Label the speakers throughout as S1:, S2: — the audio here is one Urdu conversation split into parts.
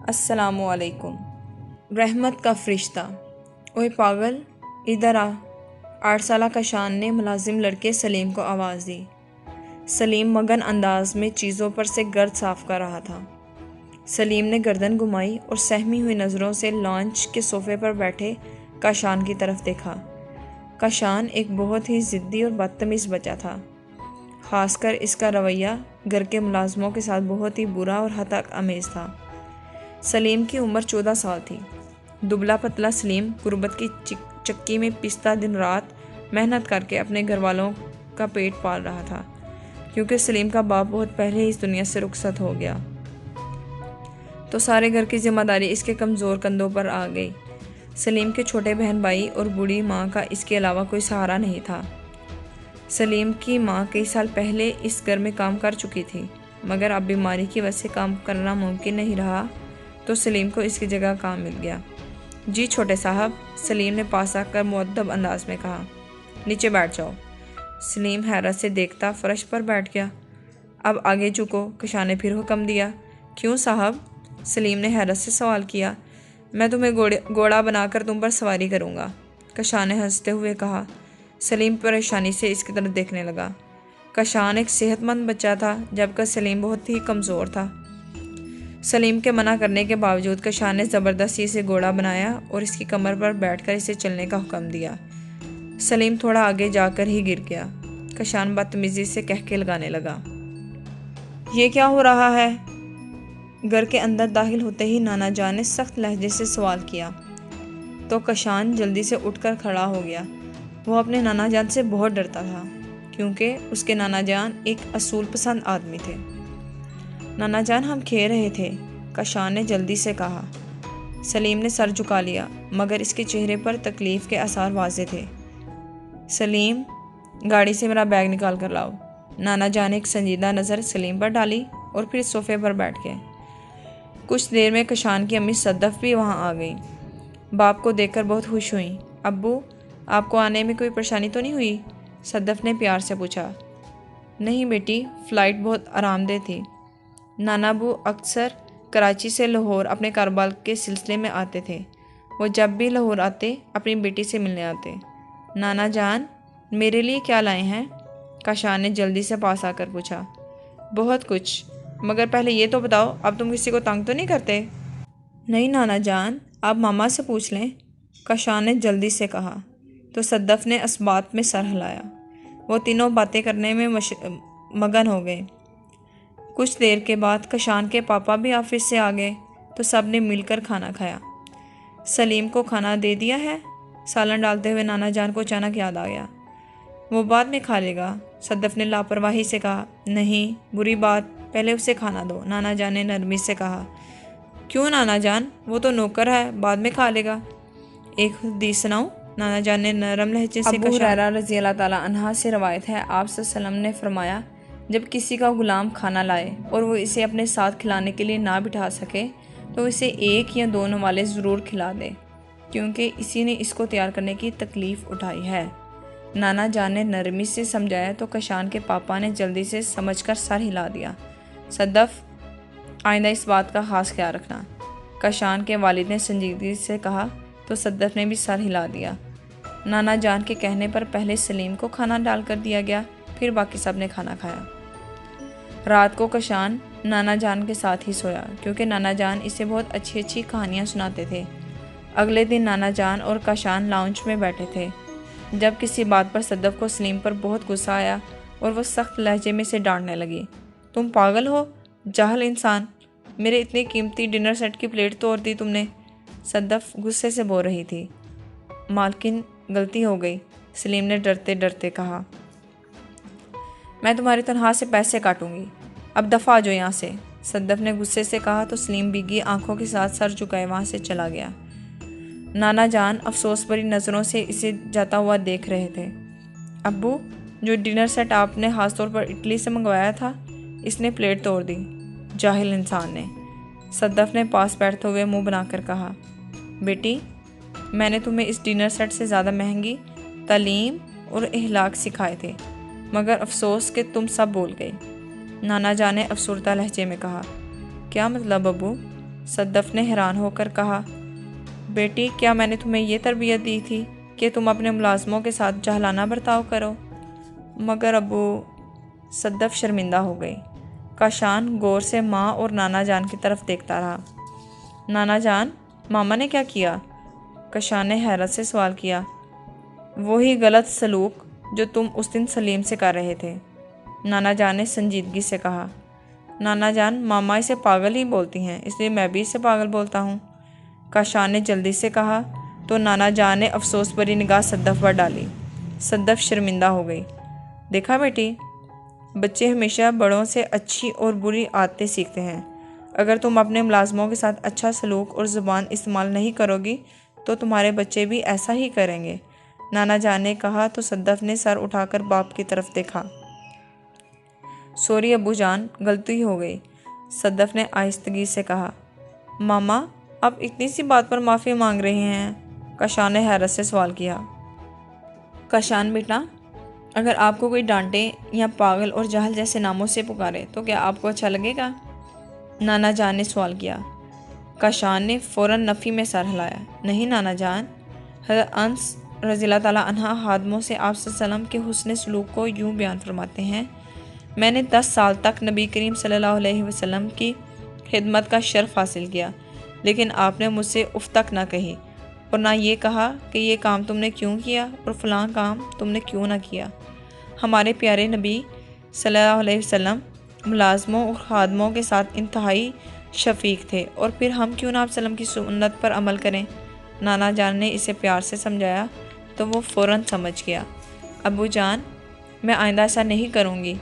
S1: السلام علیکم۔ رحمت کا فرشتہ، اوے پاگل ادھر آ۔ 8 سالہ کشان نے ملازم لڑکے سلیم کو آواز دی۔ سلیم مگن انداز میں چیزوں پر سے گرد صاف کر رہا تھا۔ سلیم نے گردن گھمائی اور سہمی ہوئی نظروں سے لانچ کے صوفے پر بیٹھے کشان کی طرف دیکھا۔ کشان ایک بہت ہی ضدی اور بدتمیز بچہ تھا، خاص کر اس کا رویہ گھر کے ملازموں کے ساتھ بہت ہی برا اور ہتک امیز تھا۔ سلیم کی عمر 14 سال تھی۔ دبلا پتلا سلیم غربت کی چکی میں پستا دن رات محنت کر کے اپنے گھر والوں کا پیٹ پال رہا تھا، کیونکہ سلیم کا باپ بہت پہلے ہی اس دنیا سے رخصت ہو گیا، تو سارے گھر کی ذمہ داری اس کے کمزور کندھوں پر آ گئی۔ سلیم کے چھوٹے بہن بھائی اور بوڑھی ماں کا اس کے علاوہ کوئی سہارا نہیں تھا۔ سلیم کی ماں کئی سال پہلے اس گھر میں کام کر چکی تھی، مگر اب بیماری کی وجہ سے کام کرنا ممکن نہیں رہا، تو سلیم کو اس کی جگہ کام مل گیا۔ جی چھوٹے صاحب، سلیم نے پاس آ کر مؤدب انداز میں کہا۔ نیچے بیٹھ جاؤ۔ سلیم حیرت سے دیکھتا فرش پر بیٹھ گیا۔ اب آگے جھکو، کشان نے پھر حکم دیا۔ کیوں صاحب؟ سلیم نے حیرت سے سوال کیا۔ میں تمہیں گھوڑا بنا کر تم پر سواری کروں گا، کشان نے ہنستے ہوئے کہا۔ سلیم پریشانی سے اس کی طرف دیکھنے لگا۔ کشان ایک صحت مند بچہ تھا، جبکہ سلیم بہت ہی کمزور تھا۔ سلیم کے منع کرنے کے باوجود کشان نے زبردستی اسے گھوڑا بنایا اور اس کی کمر پر بیٹھ کر اسے چلنے کا حکم دیا۔ سلیم تھوڑا آگے جا کر ہی گر گیا۔ کشان بدتمیزی سے کہکے لگانے لگا۔ یہ کیا ہو رہا ہے؟ گھر کے اندر داخل ہوتے ہی نانا جان نے سخت لہجے سے سوال کیا، تو کشان جلدی سے اٹھ کر کھڑا ہو گیا۔ وہ اپنے نانا جان سے بہت ڈرتا تھا، کیونکہ اس کے نانا جان ایک اصول پسند آدمی تھے۔ نانا جان، ہم کھیل رہے تھے، کشان نے جلدی سے کہا۔ سلیم نے سر جھکا لیا، مگر اس کے چہرے پر تکلیف کے آثار واضح تھے۔ سلیم، گاڑی سے میرا بیگ نکال کر لاؤ۔ نانا جان نے ایک سنجیدہ نظر سلیم پر ڈالی اور پھر صوفے پر بیٹھ گئے۔ کچھ دیر میں کشان کی امی صدف بھی وہاں آ گئی۔ باپ کو دیکھ کر بہت خوش ہوئیں۔ ابو، آپ کو آنے میں کوئی پریشانی تو نہیں ہوئی؟ صدف نے پیار سے پوچھا۔ نہیں بیٹی، فلائٹ بہت آرام دہ تھی۔ نانا ابو اکثر کراچی سے لاہور اپنے کاروبار کے سلسلے میں آتے تھے۔ وہ جب بھی لاہور آتے اپنی بیٹی سے ملنے آتے۔ نانا جان، میرے لیے کیا لائے ہیں؟ کشان نے جلدی سے پاس آ کر پوچھا۔ بہت کچھ، مگر پہلے یہ تو بتاؤ، اب تم کسی کو تنگ تو نہیں کرتے؟ نہیں نانا جان، آپ ماما سے پوچھ لیں، کشان نے جلدی سے کہا، تو صدف نے اسبات میں سر ہلایا۔ وہ تینوں باتیں کرنے میں مگن ہو گئے۔ کچھ دیر کے بعد کشان کے پاپا بھی آفس سے آ گئے، تو سب نے مل کر کھانا کھایا۔ سلیم کو کھانا دے دیا ہے؟ سالن ڈالتے ہوئے نانا جان کو اچانک یاد آ گیا۔ وہ بعد میں کھا لے گا، صدف نے لاپرواہی سے کہا۔ نہیں، بری بات، پہلے اسے کھانا دو، نانا جان نے نرمی سے کہا۔ کیوں نانا جان، وہ تو نوکر ہے، بعد میں کھا لے گا۔ ایک حدیث سناؤں؟ نانا جان نے نرم لہجے سے کہا۔ ابو ہریرہ رضی اللہ تعالیٰ عنہ سے روایت ہے، آپ صلی اللہ علیہ وسلم نے فرمایا، جب کسی کا غلام کھانا لائے اور وہ اسے اپنے ساتھ کھلانے کے لیے نہ بٹھا سکے، تو اسے 1 یا 2 نوالے ضرور کھلا دے، کیونکہ اسی نے اس کو تیار کرنے کی تکلیف اٹھائی ہے۔ نانا جان نے نرمی سے سمجھایا، تو کشان کے پاپا نے جلدی سے سمجھ کر سر ہلا دیا۔ صدف، آئندہ اس بات کا خاص خیال رکھنا، کشان کے والد نے سنجیدگی سے کہا، تو صدف نے بھی سر ہلا دیا۔ نانا جان کے کہنے پر پہلے سلیم کو کھانا ڈال کر دیا گیا، پھر باقی سب نے کھانا کھایا۔ رات کو کشان نانا جان کے ساتھ ہی سویا، کیونکہ نانا جان اسے بہت اچھی اچھی کہانیاں سناتے تھے۔ اگلے دن نانا جان اور کشان لاؤنج میں بیٹھے تھے، جب کسی بات پر صدف کو سلیم پر بہت غصہ آیا اور وہ سخت لہجے میں سے ڈانٹنے لگی۔ تم پاگل ہو، جاہل انسان، میرے اتنے قیمتی ڈنر سیٹ کی پلیٹ توڑ دی تم نے۔ صدف غصے سے بول رہی تھی۔ مالکن، غلطی ہو گئی، سلیم نے ڈرتے ڈرتے کہا۔ میں تمہاری تنخواہ سے پیسے کاٹوں گی، اب دفعہ ہو جاؤ یہاں سے، صدف نے غصے سے کہا، تو سلیم بھیگی آنکھوں کے ساتھ سر جھکائے وہاں سے چلا گیا۔ نانا جان افسوس بھری نظروں سے اسے جاتا ہوا دیکھ رہے تھے۔ ابو، جو ڈنر سیٹ آپ نے خاص طور پر اٹلی سے منگوایا تھا، اس نے پلیٹ توڑ دی، جاہل انسان نے، صدف نے پاس بیٹھتے ہوئے منہ بنا کر کہا۔ بیٹی، میں نے تمہیں اس ڈنر سیٹ سے زیادہ مہنگی تعلیم اور اخلاق سکھائے تھے، مگر افسوس کہ تم سب بھول گئے، نانا جان نے افسردہ لہجے میں کہا۔ کیا مطلب ابو؟ صدف نے حیران ہو کر کہا، بیٹی کیا میں نے تمہیں یہ تربیت دی تھی کہ تم اپنے ملازموں کے ساتھ جاہلانہ برتاؤ کرو؟ مگر ابو، صدف شرمندہ ہو گئی۔ کاشان غور سے ماں اور نانا جان کی طرف دیکھتا رہا۔ نانا جان، ماما نے کیا کیا؟ کاشان نے حیرت سے سوال کیا۔ وہی غلط سلوک جو تم اس دن سلیم سے کر رہے تھے، نانا جان نے سنجیدگی سے کہا۔ نانا جان، ماما اسے پاگل ہی بولتی ہیں، اس لیے میں بھی اسے پاگل بولتا ہوں، کاشان نے جلدی سے کہا۔ تو نانا جان نے افسوس بھری نگاہ صدف پر ڈالی۔ صدف شرمندہ ہو گئی۔ دیکھا بیٹی، بچے ہمیشہ بڑوں سے اچھی اور بری عادتیں سیکھتے ہیں۔ اگر تم اپنے ملازموں کے ساتھ اچھا سلوک اور زبان استعمال نہیں کرو گی تو تمہارے بچے بھی ایسا ہی کریں گے، نانا جان نے کہا تو صدف نے سر اٹھا کر باپ کی طرف دیکھا۔ سوری ابو جان، غلطی ہو گئی، صدف نے آہستگی سے کہا۔ ماما، آپ اتنی سی بات پر معافی مانگ رہے ہیں؟ کاشان نے حیرت سے سوال کیا۔ کاشان بیٹا، اگر آپ کو کوئی ڈانٹے یا پاگل اور جاہل جیسے ناموں سے پکارے تو کیا آپ کو اچھا لگے گا؟ نانا جان نے سوال کیا۔ کاشان نے فوراً نفی میں سر ہلایا۔ نہیں نانا جان، حضرت انس رضی اللہ تعالیٰ عنہ خادموں سے آپ صلی اللہ علیہ وسلم کے حسن سلوک کو یوں بیان فرماتے ہیں، میں نے 10 سال تک نبی کریم صلی اللہ علیہ وسلم کی خدمت کا شرف حاصل کیا، لیکن آپ نے مجھ سے اف تک نہ کہی اور نہ یہ کہا کہ یہ کام تم نے کیوں کیا اور فلاں کام تم نے کیوں نہ کیا۔ ہمارے پیارے نبی صلی اللہ علیہ وسلم ملازموں اور خادموں کے ساتھ انتہائی شفیق تھے، اور پھر ہم کیوں نہ آپ صلی اللہ علیہ وسلم کی سنت پر عمل کریں؟ نانا جان نے اسے پیار سے سمجھایا تو وہ فوراً سمجھ گیا۔ ابو جان، میں آئندہ ایسا نہیں کروں گی۔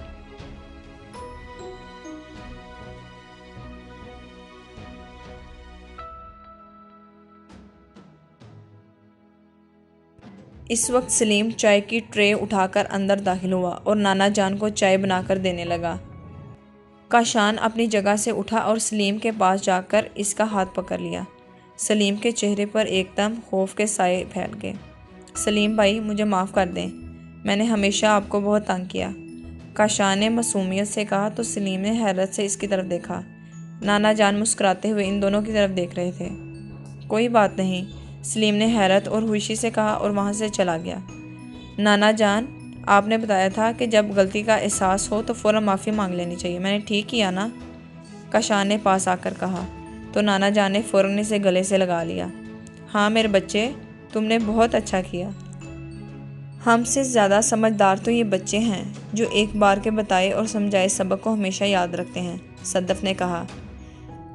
S1: اس وقت سلیم چائے کی ٹرے اٹھا کر اندر داخل ہوا اور نانا جان کو چائے بنا کر دینے لگا۔ کاشان اپنی جگہ سے اٹھا اور سلیم کے پاس جا کر اس کا ہاتھ پکڑ لیا۔ سلیم کے چہرے پر ایک دم خوف کے سائے پھیل گئے۔ سلیم بھائی، مجھے معاف کر دیں، میں نے ہمیشہ آپ کو بہت تنگ کیا، کاشان نے معصومیت سے کہا تو سلیم نے حیرت سے اس کی طرف دیکھا۔ نانا جان مسکراتے ہوئے ان دونوں کی طرف دیکھ رہے تھے۔ کوئی بات نہیں، سلیم نے حیرت اور ہوشی سے کہا اور وہاں سے چلا گیا۔ نانا جان، آپ نے بتایا تھا کہ جب غلطی کا احساس ہو تو فوراً معافی مانگ لینی چاہیے، میں نے ٹھیک کیا نا؟ کاشان نے پاس آ کر کہا تو نانا جان نے فوراً اسے گلے سے لگا لیا۔ ہاں میرے بچے، تم نے بہت اچھا کیا۔ ہم سے زیادہ سمجھدار تو یہ بچے ہیں جو ایک بار کے بتائے اور سمجھائے سبق کو ہمیشہ یاد رکھتے ہیں، صدف نے کہا۔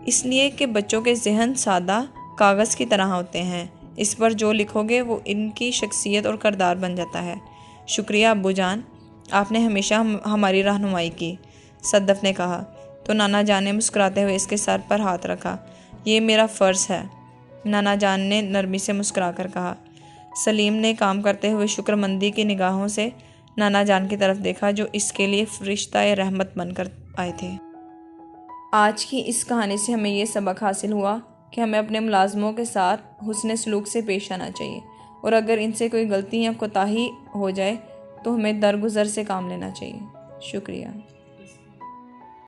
S1: اس لیے کہ بچوں کے ذہن سادہ کاغذ کی طرح ہوتے ہیں، اس پر جو لکھو گے وہ ان کی شخصیت اور کردار بن جاتا ہے۔ شکریہ ابو جان، آپ نے ہمیشہ ہماری رہنمائی کی، صدف نے کہا تو نانا جان نے مسکراتے ہوئے اس کے سر پر ہاتھ رکھا۔ یہ میرا فرض ہے، نانا جان نے نرمی سے مسکرا کر کہا۔ سلیم نے کام کرتے ہوئے شکرمندی کی نگاہوں سے نانا جان کی طرف دیکھا جو اس کے لیے فرشتہ رحمت بن کر آئے تھے۔ آج کی اس کہانی سے ہمیں یہ سبق حاصل ہوا کہ ہمیں اپنے ملازموں کے ساتھ حسن سلوک سے پیش آنا چاہیے، اور اگر ان سے کوئی غلطی یا کوتاہی ہو جائے تو ہمیں درگزر سے کام لینا چاہیے۔ شکریہ۔